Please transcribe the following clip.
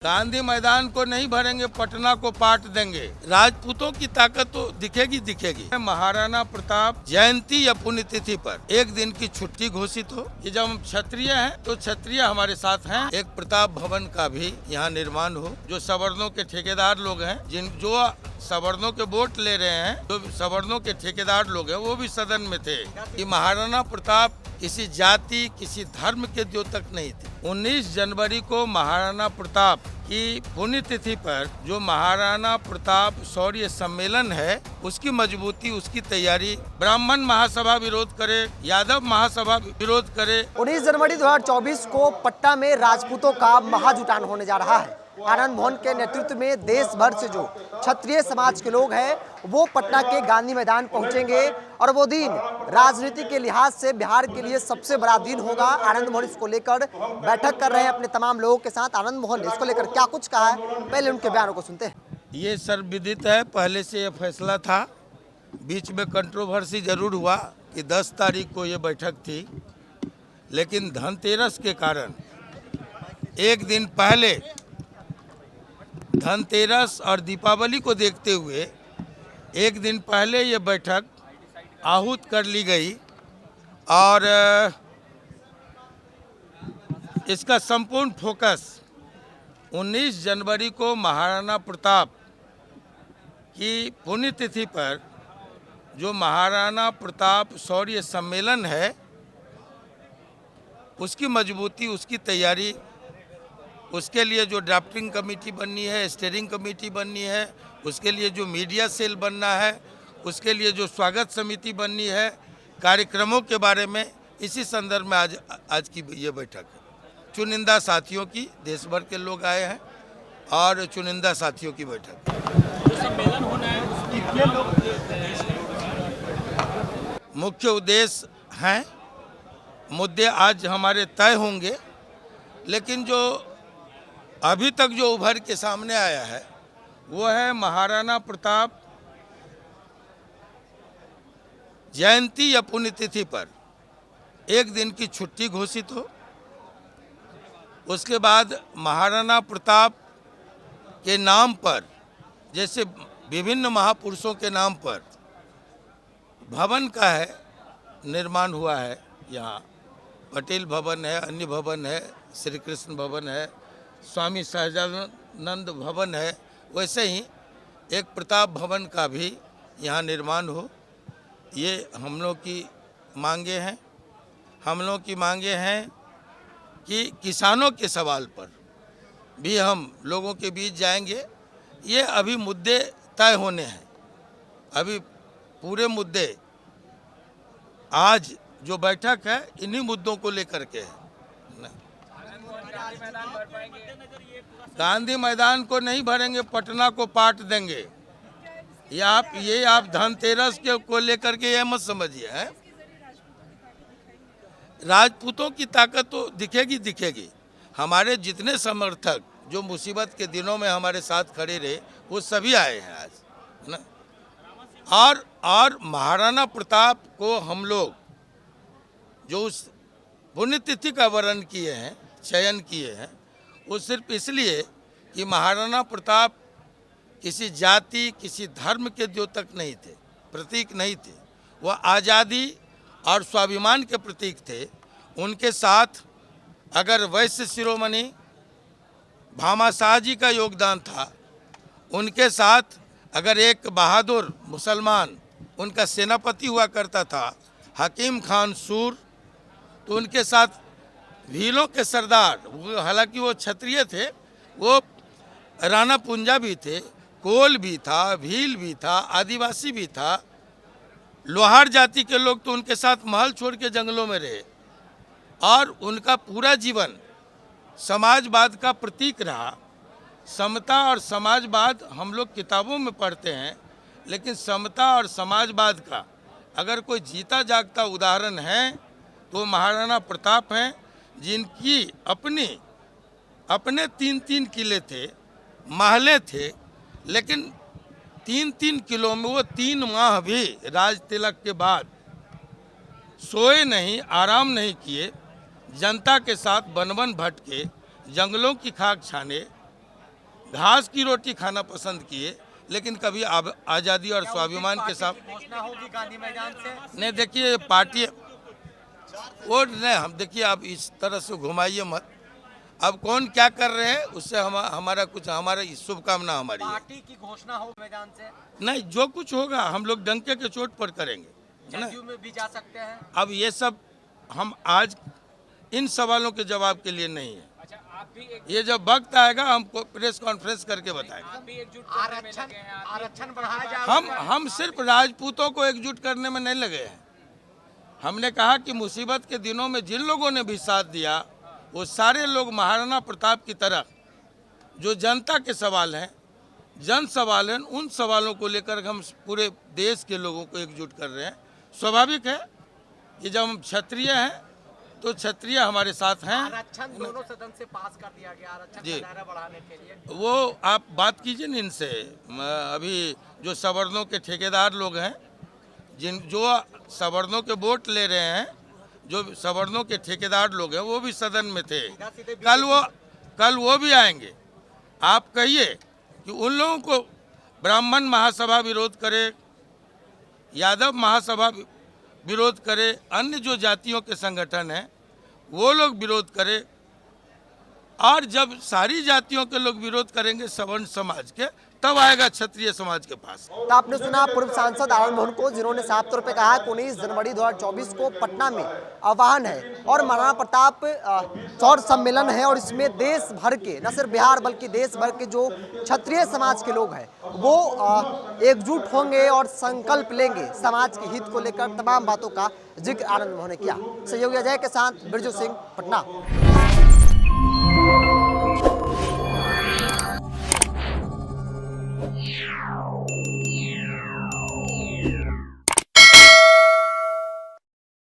गांधी मैदान को नहीं भरेंगे, पटना को पाट देंगे। राजपूतों की ताकत तो दिखेगी दिखेगी। महाराणा प्रताप जयंती या पुण्यतिथि पर एक दिन की छुट्टी घोषित हो कि जब हम क्षत्रिय हैं तो क्षत्रिय हमारे साथ हैं। एक प्रताप भवन का भी यहाँ निर्माण हो। जो सवर्णों के ठेकेदार लोग हैं, जो सवर्णों के वोट ले रहे हैं, जो सवर्णों के ठेकेदार लोग हैं, वो भी सदन में थे कि महाराणा प्रताप किसी जाति किसी धर्म के द्योतक नहीं थे। 19 जनवरी को महाराणा प्रताप की पुण्यतिथि पर जो महाराणा प्रताप शौर्य सम्मेलन है, उसकी मजबूती, उसकी तैयारी, ब्राह्मण महासभा विरोध करे, यादव महासभा विरोध करे। 19 जनवरी 2024 को पटना में राजपूतों का महाजुटान होने जा रहा है। आनंद मोहन के नेतृत्व में देश भर से जो क्षत्रिय समाज के लोग हैं वो पटना के गांधी मैदान पहुंचेंगे और वो दिन राजनीति के लिहाज से बिहार के लिए सबसे बड़ा दिन होगा। आनंद मोहन इसको लेकर बैठक कर रहे हैं अपने तमाम लोगों के साथ। आनंद मोहन ने इसको लेकर क्या कुछ कहा है, पहले उनके बयानों को सुनते हैं। ये सर्वविदित है, पहले से ये फैसला था। बीच में कंट्रोवर्सी जरूर हुआ कि 10 तारीख को ये बैठक थी, लेकिन धनतेरस के कारण एक दिन पहले, धनतेरस और दीपावली को देखते हुए एक दिन पहले ये बैठक आहूत कर ली गई और इसका संपूर्ण फोकस 19 जनवरी को महाराणा प्रताप की पुण्यतिथि पर जो महाराणा प्रताप शौर्य सम्मेलन है, उसकी मजबूती, उसकी तैयारी, उसके लिए जो ड्राफ्टिंग कमेटी बननी है, स्टीयरिंग कमेटी बननी है, उसके लिए जो मीडिया सेल बनना है, उसके लिए जो स्वागत समिति बननी है, कार्यक्रमों के बारे में, इसी संदर्भ में आज की ये बैठक है। चुनिंदा साथियों की, देश भर के लोग आए हैं और चुनिंदा साथियों की बैठक। सम्मेलन होना है, कितने लोग? मुख्य उद्देश्य हैं, मुद्दे आज हमारे तय होंगे, लेकिन जो अभी तक जो उभर के सामने आया है वो है महाराणा प्रताप जयंती या पुण्यतिथि पर एक दिन की छुट्टी घोषित हो। उसके बाद महाराणा प्रताप के नाम पर, जैसे विभिन्न महापुरुषों के नाम पर भवन का है निर्माण हुआ है, यहाँ पटेल भवन है, अन्य भवन है, श्री कृष्ण भवन है, स्वामी सहजानंद भवन है, वैसे ही एक प्रताप भवन का भी यहाँ निर्माण हो। ये हम लोग की मांगे हैं। हम लोग की मांगे हैं कि किसानों के सवाल पर भी हम लोगों के बीच जाएंगे। ये अभी मुद्दे तय होने हैं, अभी पूरे मुद्दे, आज जो बैठक है इन्हीं मुद्दों को लेकर के है। गांधी मैदान को नहीं भरेंगे, पटना को पाट देंगे। ये आप धनतेरस के को लेकर के ये मत समझिए है। राजपूतों की ताकत तो दिखेगी दिखेगी। हमारे जितने समर्थक जो मुसीबत के दिनों में हमारे साथ खड़े रहे, वो सभी आए हैं आज, है ना। और महाराणा प्रताप को हम लोग जो उस पुण्यतिथि का वर्ण किए हैं, चयन किए हैं, वो सिर्फ इसलिए कि महाराणा प्रताप किसी जाति किसी धर्म के द्योतक नहीं थे, प्रतीक नहीं थे। वह आज़ादी और स्वाभिमान के प्रतीक थे। उनके साथ अगर वैश्य शिरोमणि भामाशाह जी का योगदान था, उनके साथ अगर एक बहादुर मुसलमान उनका सेनापति हुआ करता था हकीम खान सूर, तो उनके साथ भीलों के सरदार, हालांकि वो क्षत्रिय थे, वो राणा पुंजा भी थे, कोल भी था, भील भी था, आदिवासी भी था, लोहार जाति के लोग तो उनके साथ महल छोड़ के जंगलों में रहे। और उनका पूरा जीवन समाजवाद का प्रतीक रहा। समता और समाजवाद हम लोग किताबों में पढ़ते हैं, लेकिन समता और समाजवाद का अगर कोई जीता जागता उदाहरण है तो महाराणा प्रताप हैं, जिनकी अपने 3-3 किले थे, महले थे, लेकिन 3-3 किलों में वो 3 माह भी राज तिलक के बाद सोए नहीं, आराम नहीं किए, जनता के साथ वन वन भटके, जंगलों की खाक छाने, घास की रोटी खाना पसंद किए, लेकिन कभी आज़ादी और स्वाभिमान के साथ घोषणा होगी गांधी मैदान से। नहीं। देखिए पार्टी वो नहीं, हम देखिए आप इस तरह से घुमाइए मत। अब कौन क्या कर रहे हैं उससे हमारा कुछ, हमारा शुभकामना हमारी है। पार्टी की घोषणा हो मैदान से, नहीं, जो कुछ होगा हम लोग डंके के चोट पर करेंगे, है ना। जदयू में भी जा सकते हैं। अब ये सब हम आज इन सवालों के जवाब के लिए नहीं है। अच्छा, आप भी एक ये जब वक्त आएगा हमको प्रेस कॉन्फ्रेंस करके बताएंगे। आप भी एकजुट करने में लगे हैं। आरक्षण बढ़ाया जा रहा है। हम सिर्फ राजपूतों को एकजुट करने में नहीं लगे हैं। हमने कहा कि मुसीबत के दिनों में जिन लोगों ने भी साथ दिया वो सारे लोग महाराणा प्रताप की तरह जो जनता के सवाल हैं, जन सवाल हैं, उन सवालों को लेकर हम पूरे देश के लोगों को एकजुट कर रहे हैं। स्वाभाविक है कि जब हम क्षत्रिय हैं तो क्षत्रिय हमारे साथ हैं। आरक्षण दोनों सदन से पास कर दिया गया, आरक्षण जी। का दायरा बढ़ाने के लिए। वो आप बात कीजिए ना इनसे। अभी जो सवर्णों के ठेकेदार लोग हैं, जो सवर्णों के वोट ले रहे हैं, जो सवर्णों के ठेकेदार लोग हैं, वो भी सदन में थे। कल वो भी आएंगे। आप कहिए कि उन लोगों को ब्राह्मण महासभा विरोध करे, यादव महासभा विरोध करे, अन्य जो जातियों के संगठन हैं वो लोग विरोध करे, और जब सारी जातियों के लोग विरोध करेंगे सवर्ण समाज के, तब आएगा क्षत्रिय समाज के पास। तो आपने सुना पूर्व सांसद आनंद मोहन को, जिन्होंने साफ तौर पे कहा कि 19 जनवरी 2024 को पटना में आह्वान है और महाराणा प्रताप सौर सम्मेलन है, और इसमें देश भर के, न सिर्फ बिहार बल्कि देश भर के जो क्षत्रिय समाज के लोग हैं वो एकजुट होंगे और संकल्प लेंगे समाज के हित को लेकर। तमाम बातों का जिक्र आनंद मोहन ने किया। सहयोगी अजय के साथ बिरजू सिंह, पटना।